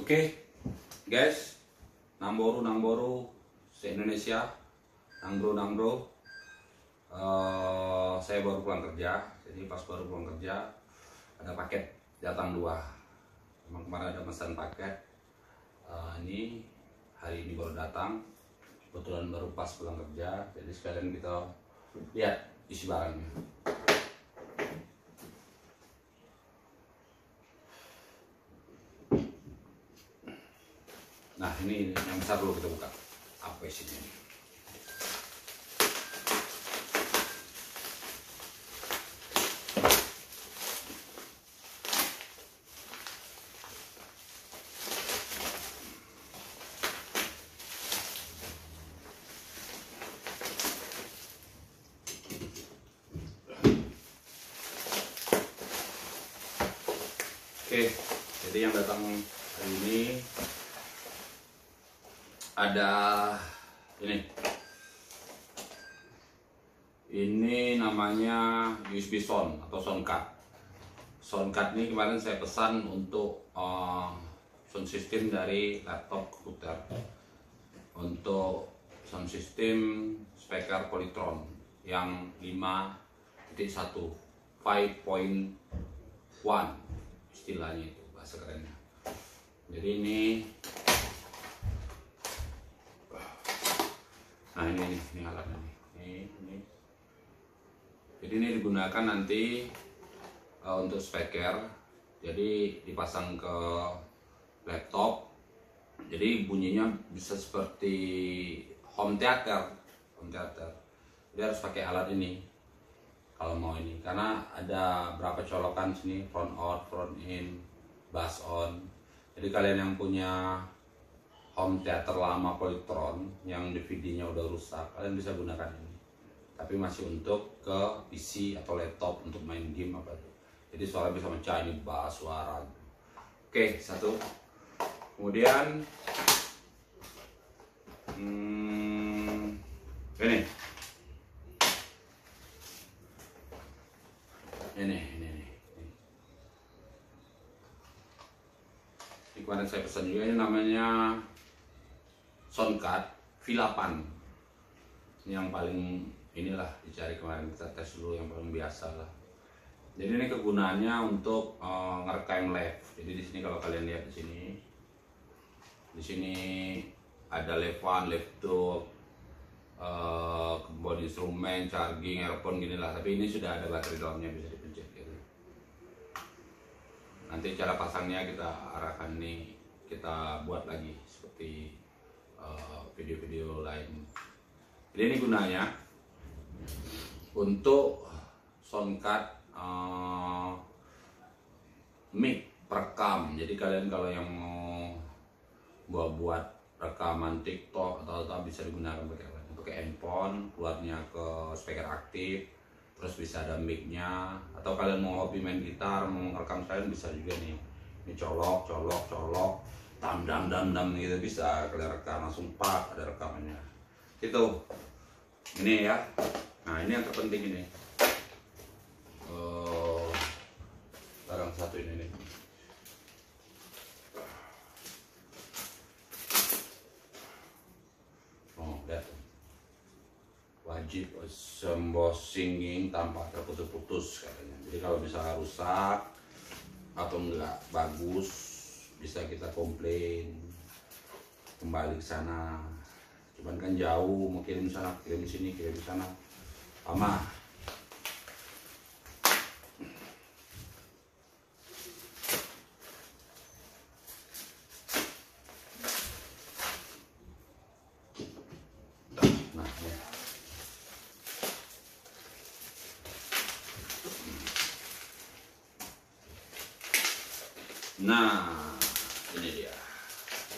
Oke, guys, Nangboru se-Indonesia, Nangbro. Saya baru pulang kerja, jadi pas baru pulang kerja ada paket datang 2. Memang kemarin ada pesan paket, ini hari ini baru datang, kebetulan baru pas pulang kerja, jadi sekalian kita lihat isi barangnya. Nah, ini yang besar dulu kita buka. Apa isinya ini? Oke, jadi yang datang hari ini ada ini namanya USB sound atau sound card ini kemarin saya pesan untuk sound system dari laptop komputer, untuk sound system speaker Polytron yang 5.1 istilahnya, itu bahasa kerennya. Jadi ini ini alatnya ini. Jadi ini digunakan nanti untuk speaker, jadi dipasang ke laptop, jadi bunyinya bisa seperti home theater. Jadi harus pakai alat ini kalau mau ini, karena ada berapa colokan sini, front out, front in, bass on. Jadi kalian yang punya home theater lama Polytron yang DVD-nya udah rusak, kalian bisa gunakan ini. Tapi masih untuk ke PC atau laptop untuk main game apa itu. Jadi suara bisa mecah, ini bass suara. Oke, satu. Kemudian ini kemarin saya pesan juga, ini namanya soundcard V8. Ini yang paling inilah dicari, kemarin kita tes dulu yang paling biasa lah. Jadi ini kegunaannya untuk ngerekam live. Jadi di sini kalau kalian lihat di sini ada live-1, live-2, keyboard instrumen, charging, earphone gini lah. Tapi ini sudah ada baterai dalamnya, bisa dipencet gitu. Nanti cara pasangnya kita arahkan, nih kita buat lagi seperti video-video lain. Jadi ini gunanya untuk soundcard mic perekam. Jadi kalian kalau yang mau buat rekaman TikTok atau bisa digunakan pakai handphone, keluarnya ke speaker aktif, terus bisa ada mic-nya. Atau kalian mau hobi main gitar, mau merekam kalian bisa juga nih. Ini colok, dam gitu, bisa kalian rekam langsung ada rekamannya. Itu. Ini ya. Nah, ini yang terpenting ini. Barang satu ini nih. Lihat. Wajib embossing tanpa terputus-putus katanya. Jadi kalau misalnya rusak atau enggak bagus, bisa kita komplain, kembali ke sana. Cuman kan jauh, mau kirim sana, kirim sini, kirim sana, lama. Nah, ini dia.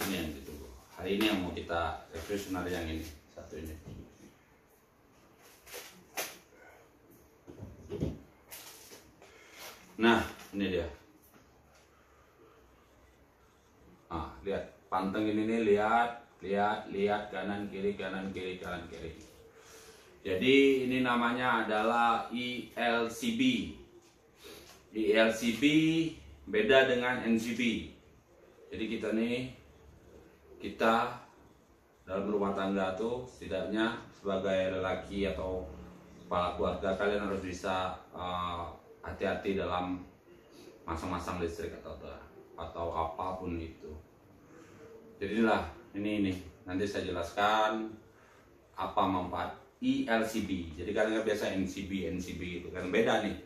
Ini yang ditunggu. Hari ini yang mau kita review sebenarnya yang ini. Satu ini. Nah, ini dia. Ah, lihat. Panteng ini nih, lihat kanan kiri. Jadi ini namanya adalah ELCB. ELCB beda dengan NCB. Jadi kita dalam rumah tangga tuh setidaknya sebagai lelaki atau kepala keluarga, kalian harus bisa hati-hati dalam masang-masang listrik atau apapun itu. Jadi inilah ini nanti saya jelaskan apa manfaat ELCB. Jadi kalian biasa NCB itu kan beda nih.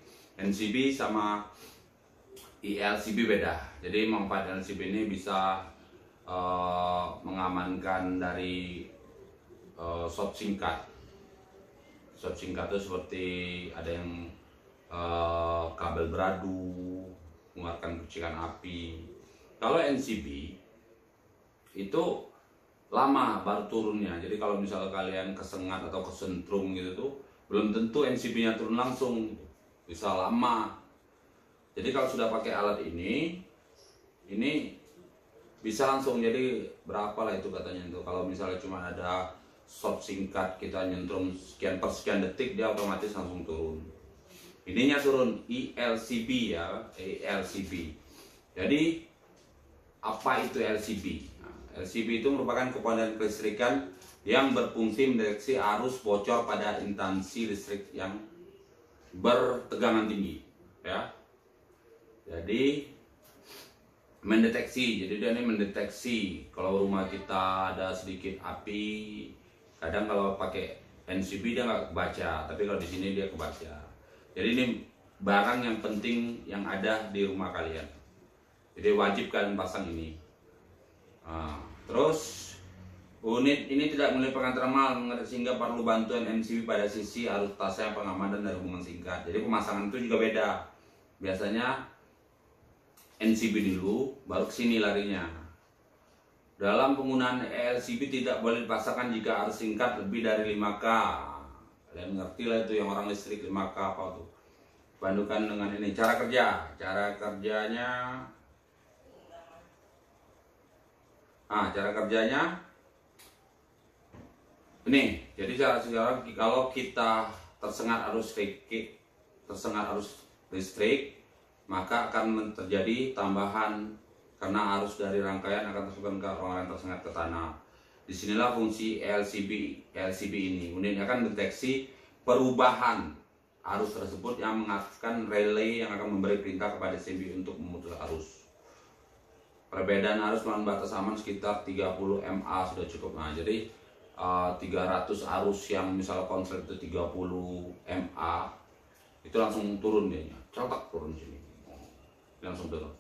NCB sama ELCB beda. Jadi manfaat LCB ini bisa mengamankan dari short singkat. Short singkat itu seperti ada yang kabel beradu, mengeluarkan percikan api. Kalau NCB itu lama baru turunnya. Jadi kalau misalnya kalian kesengat atau kesentrum gitu tuh, belum tentu NCB-nya turun langsung, bisa lama. Jadi kalau sudah pakai alat ini bisa langsung. Jadi berapa lah itu katanya itu. Kalau misalnya cuma ada short singkat, kita nyentrum sekian per sekian detik, dia otomatis langsung turun. Ininya turun ELCB ya, ELCB. Jadi apa itu LCB? Nah, LCB itu merupakan komponen kelistrikan yang berfungsi mendeteksi arus bocor pada instansi listrik yang bertegangan tinggi, ya. Jadi mendeteksi, jadi dia ini mendeteksi kalau rumah kita ada sedikit api. Kadang kalau pakai NCB dia nggak kebaca, tapi kalau di sini dia kebaca. Jadi ini barang yang penting yang ada di rumah kalian. Jadi wajib kalian pasang ini. Terus unit ini tidak memiliki pengantar thermal sehingga perlu bantuan MCB pada sisi arus tasa yang pengamanan dan hubungan singkat. Jadi pemasangan itu juga beda. Biasanya NCB dulu, baru ke sini larinya. Dalam penggunaan ELCB tidak boleh dipasangkan jika arus singkat lebih dari 5K. Kalian ngerti lah itu yang orang listrik 5K apa tuh. Bandingkan dengan ini cara kerja. Cara kerjanya ini. Jadi sekarang kalau kita tersengat arus listrik, maka akan terjadi tambahan karena arus dari rangkaian akan tersusun ke ruangan yang tersengat ke tanah. Disinilah fungsi LCB ini. Unit akan mendeteksi perubahan arus tersebut yang mengaktifkan relay yang akan memberi perintah kepada CB untuk memutus arus. Perbedaan arus melawan batas aman sekitar 30 mA sudah cukup. Nah, jadi 300 arus yang misalnya konslet itu 30 mA itu langsung turun dia, cetak turun sini, langsung turun.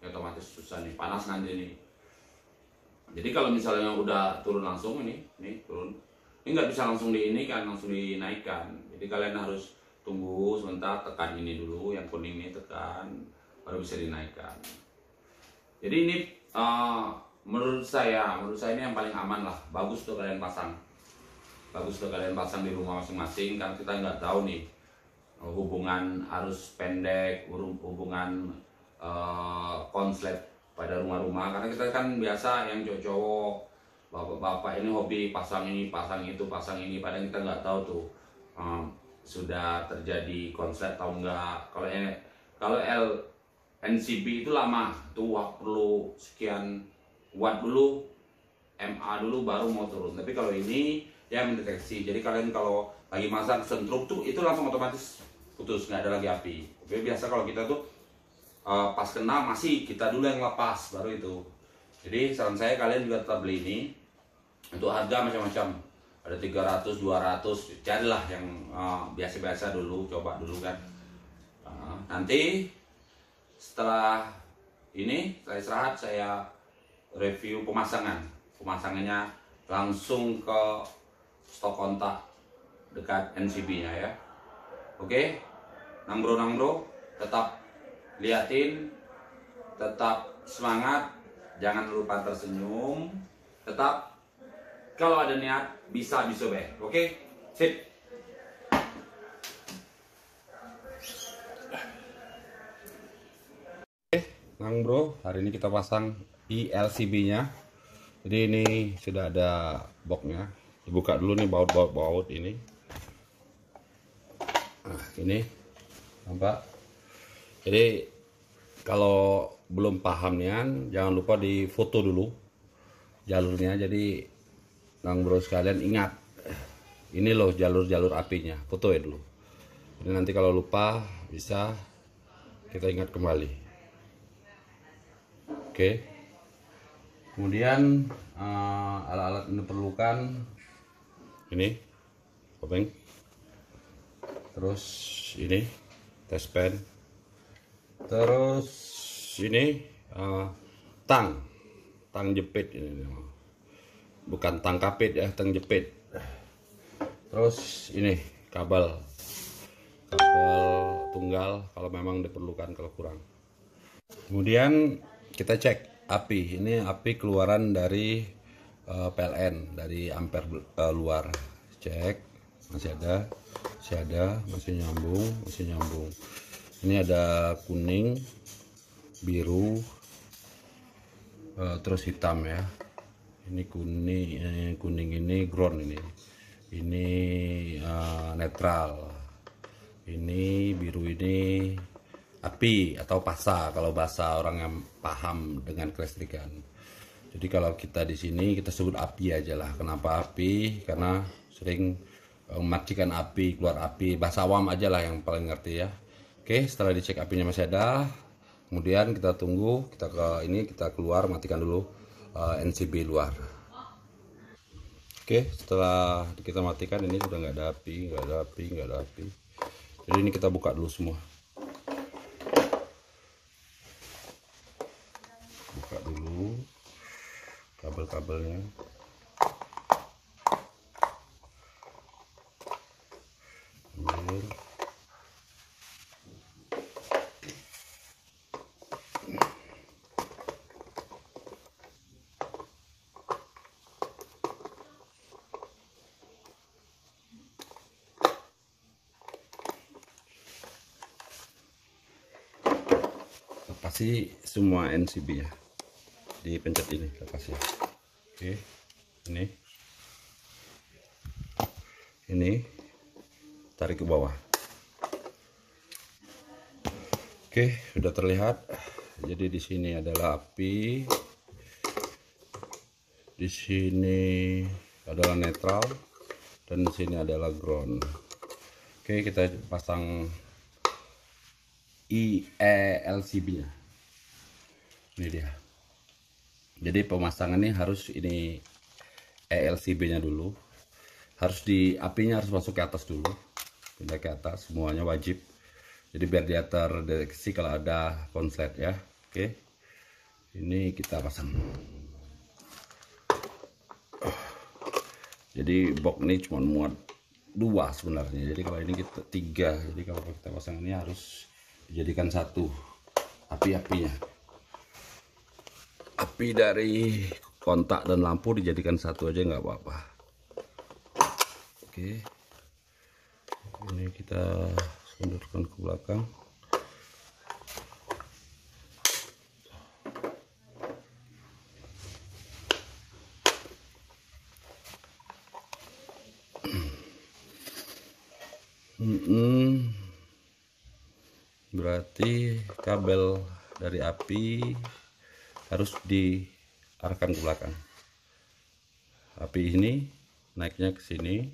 Ya otomatis susah nih, panas nanti nih. Jadi kalau misalnya udah turun langsung ini turun, ini nggak bisa langsung langsung dinaikkan. Jadi kalian harus tunggu sebentar, tekan ini dulu, yang kuning ini tekan, baru bisa dinaikkan. Jadi ini menurut saya ini yang paling aman lah. Bagus tuh kalian pasang. Di rumah masing-masing, kan kita nggak tahu nih hubungan arus pendek, hubungan konslet pada rumah-rumah. Karena kita kan biasa yang cowok-cowok, bapak-bapak ini hobi pasang ini, pasang itu, pasang ini. Padahal kita nggak tahu tuh sudah terjadi konslet atau enggak. Kalau NCB itu lama, tuh perlu sekian watt dulu, MA dulu baru mau turun. Tapi kalau ini dia mendeteksi. Jadi kalian kalau lagi masak sentrum tuh itu langsung otomatis putus, nggak ada lagi api. Oke, biasa kalau kita tuh pas kena masih kita dulu yang lepas baru itu. Jadi saran saya kalian juga tetap beli ini. Untuk harga macam-macam. Ada 300, 200, carilah yang biasa-biasa dulu, coba dulu kan. Nanti setelah ini saya istirahat, saya review pemasangannya langsung ke stok kontak dekat NCB nya ya. Oke, nang bro tetap liatin, tetap semangat, jangan lupa tersenyum, tetap kalau ada niat bisa disobek. Oke, sip. Nang bro, hari ini kita pasang ELCB-nya. Jadi ini sudah ada boxnya. Dibuka dulu nih baut ini. Nah, ini nampak. Jadi kalau belum paham nih, jangan lupa di foto dulu jalurnya. Jadi Kang Bro sekalian ingat, ini loh jalur-jalur apinya, foto ya dulu. Jadi nanti kalau lupa bisa kita ingat kembali. Oke. Kemudian alat-alat yang diperlukan ini kopeng, terus ini test pen, terus ini tang jepit, ini bukan tang kapit ya, tang jepit. Terus ini kabel tunggal kalau memang diperlukan, kalau kurang. Kemudian kita cek api, ini api keluaran dari PLN, dari ampere luar. Cek, masih ada, masih nyambung. Ini ada kuning, biru, terus hitam ya. Ini kuning ini ground, ini netral, ini biru ini api atau pasa kalau bahasa orang yang paham dengan kelistrikan. Jadi kalau kita di sini kita sebut api aja lah. Kenapa api? Karena sering mematikan api, keluar api, bahasa awam aja lah yang paling ngerti ya. Oke, setelah dicek apinya masih ada, kemudian kita tunggu, kita keluar, matikan dulu NCB luar. Oke, setelah kita matikan, ini sudah nggak ada api. Jadi ini kita buka dulu semua. Buka dulu kabel-kabelnya. Ambil. Lepasi semua NCB ya, dipencet ini, lepasi. Oke, ini tarik ke bawah. Oke, sudah terlihat. Jadi di sini adalah api, di sini adalah netral, dan di sini adalah ground. Oke, kita pasang IELCB-nya. Ini dia. Jadi pemasangannya harus ini ELCB-nya dulu. Harus apinya harus masuk ke atas dulu. Pindah ke atas, semuanya wajib. Jadi biar dia terdeteksi kalau ada konslet ya. Oke. Ini kita pasang. Jadi box ini cuma muat 2 sebenarnya. Jadi kalau ini kita 3. Jadi kalau kita pasang ini harus dijadikan satu api-apinya. Api dari kontak dan lampu dijadikan satu aja nggak apa-apa. Oke, ini kita sundurkan ke belakang. Berarti kabel dari api harus diarahkan ke belakang. Api ini naiknya ke sini,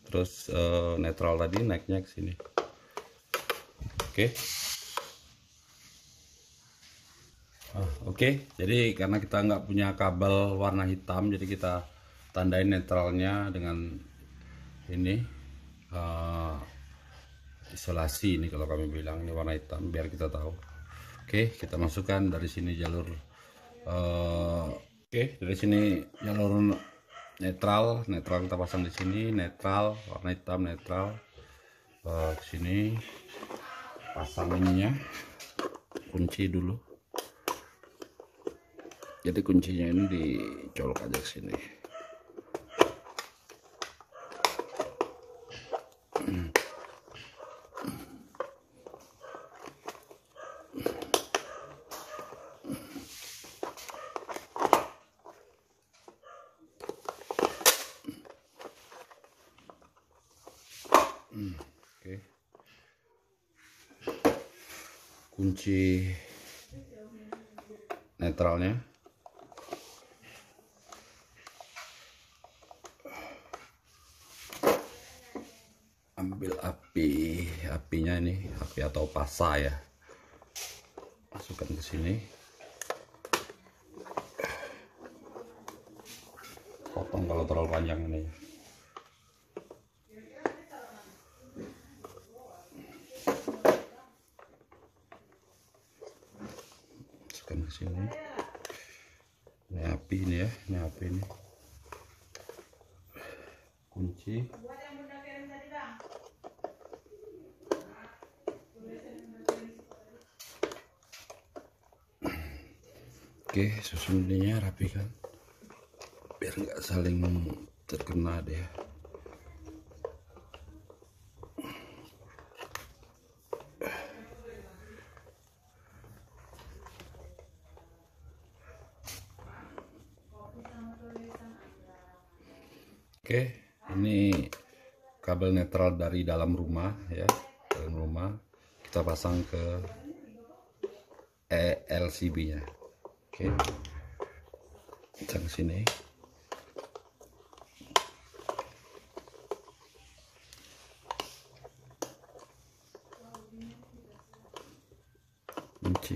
terus netral tadi naiknya ke sini. Oke. Oke, jadi karena kita nggak punya kabel warna hitam, jadi kita tandain netralnya dengan ini isolasi. Ini kalau kami bilang ini warna hitam biar kita tahu. Oke, kita masukkan dari sini jalur dari sini jalur netral kita pasang di sini, netral warna hitam netral. Sini pasang ininya, kunci dulu. Jadi kuncinya ini dicolok aja ke sini. Oke. Kunci netralnya. Ambil apinya ini, api atau pasa ya, masukkan ke sini, potong kalau terlalu panjang ini. Masukkan ke sini. Ini api ini ya, ini api ini. Kunci. Oke, susunnya rapikan biar nggak saling terkena deh. Oke, ini kabel netral dari dalam rumah ya, dalam rumah kita pasang ke LCB-nya. Oke, pasang ke sini. Kunci.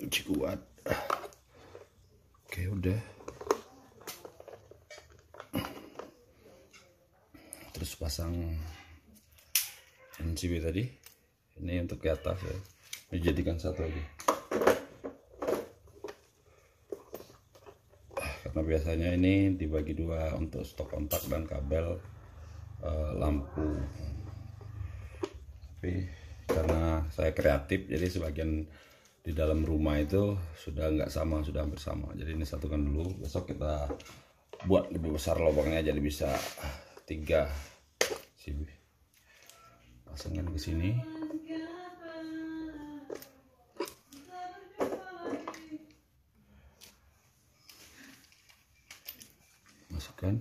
Kunci kuat. Oke, udah. Terus pasang NCB tadi. Ini untuk ke atas ya. Dijadikan satu lagi. Karena biasanya ini dibagi dua untuk stok kontak dan kabel lampu. Tapi karena saya kreatif, jadi sebagian di dalam rumah itu sudah nggak sama, sudah hampir sama. Jadi ini satukan dulu. Besok kita buat lebih besar lubangnya, jadi bisa 3 CB. Pasangkan ke sini. Masukkan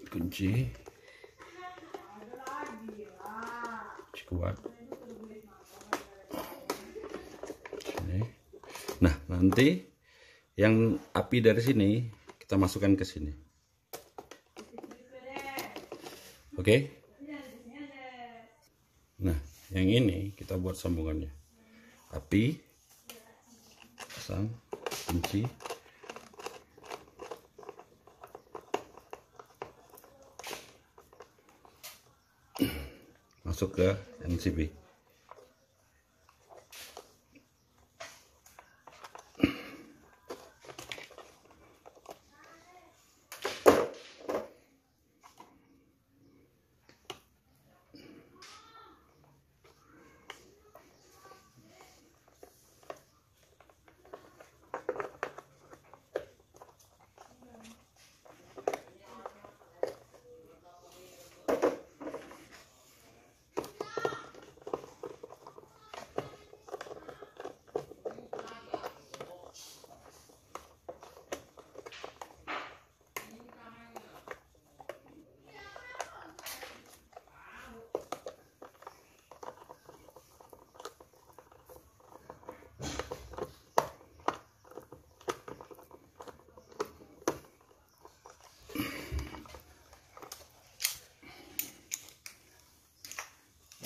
kunci kuat. Sini. Nah, nanti yang api dari sini kita masukkan ke sini. Oke. Nah, yang ini kita buat sambungannya. Api, pasang, kunci. Masuk ke NCB.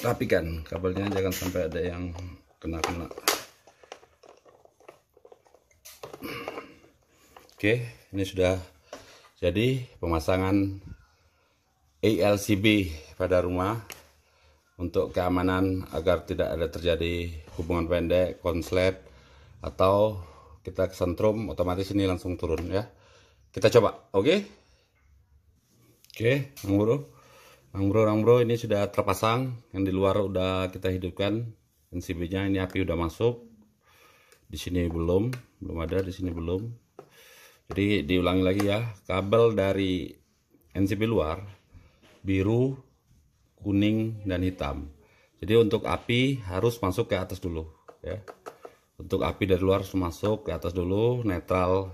Rapikan kabelnya, jangan sampai ada yang kena-kena. Oke, ini sudah jadi pemasangan ALCB pada rumah untuk keamanan agar tidak ada terjadi hubungan pendek, konslet, atau kita kesentrum, otomatis ini langsung turun ya. Kita coba, oke? Oke, Bang Bro, ini sudah terpasang. Yang di luar udah kita hidupkan NCB-nya. Ini api udah masuk. Di sini belum ada, di sini belum. Jadi diulangi lagi ya. Kabel dari NCB luar biru, kuning, dan hitam. Jadi untuk api harus masuk ke atas dulu ya. Untuk api dari luar harus masuk ke atas dulu, netral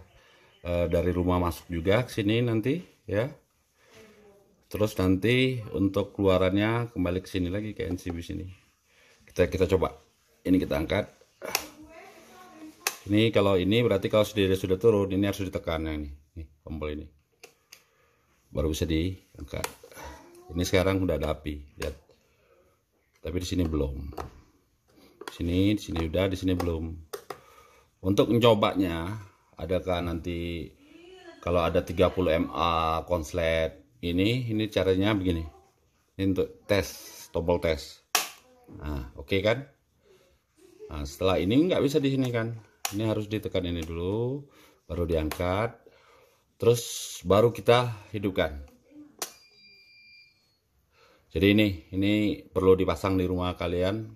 dari rumah masuk juga ke sini nanti ya. Terus nanti untuk keluarannya kembali ke sini lagi ke NCB sini. Kita coba. Ini kita angkat. Ini kalau ini berarti kalau sudah turun, ini harus ditekan yang ini. Nih, tombol ini. Baru bisa diangkat. Ini sekarang udah ada api, lihat. Tapi di sini belum. Di sini udah, di sini belum. Untuk mencobanya, adakah nanti kalau ada 30 mA konslet ini caranya begini. Ini untuk tes, tombol tes. Nah, oke kan? Nah, setelah ini nggak bisa di sini kan? Ini harus ditekan ini dulu, baru diangkat. Terus baru kita hidupkan. Jadi ini perlu dipasang di rumah kalian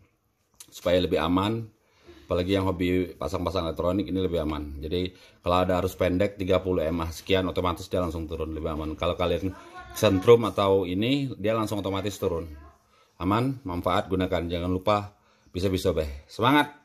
supaya lebih aman. Apalagi yang hobi pasang-pasang elektronik ini lebih aman. Jadi kalau ada arus pendek 30 mAh sekian otomatis dia langsung turun, lebih aman. Kalau kalian sentrum atau ini dia langsung otomatis turun. Aman, manfaat, gunakan. Jangan lupa bisa-bisa beh. Semangat!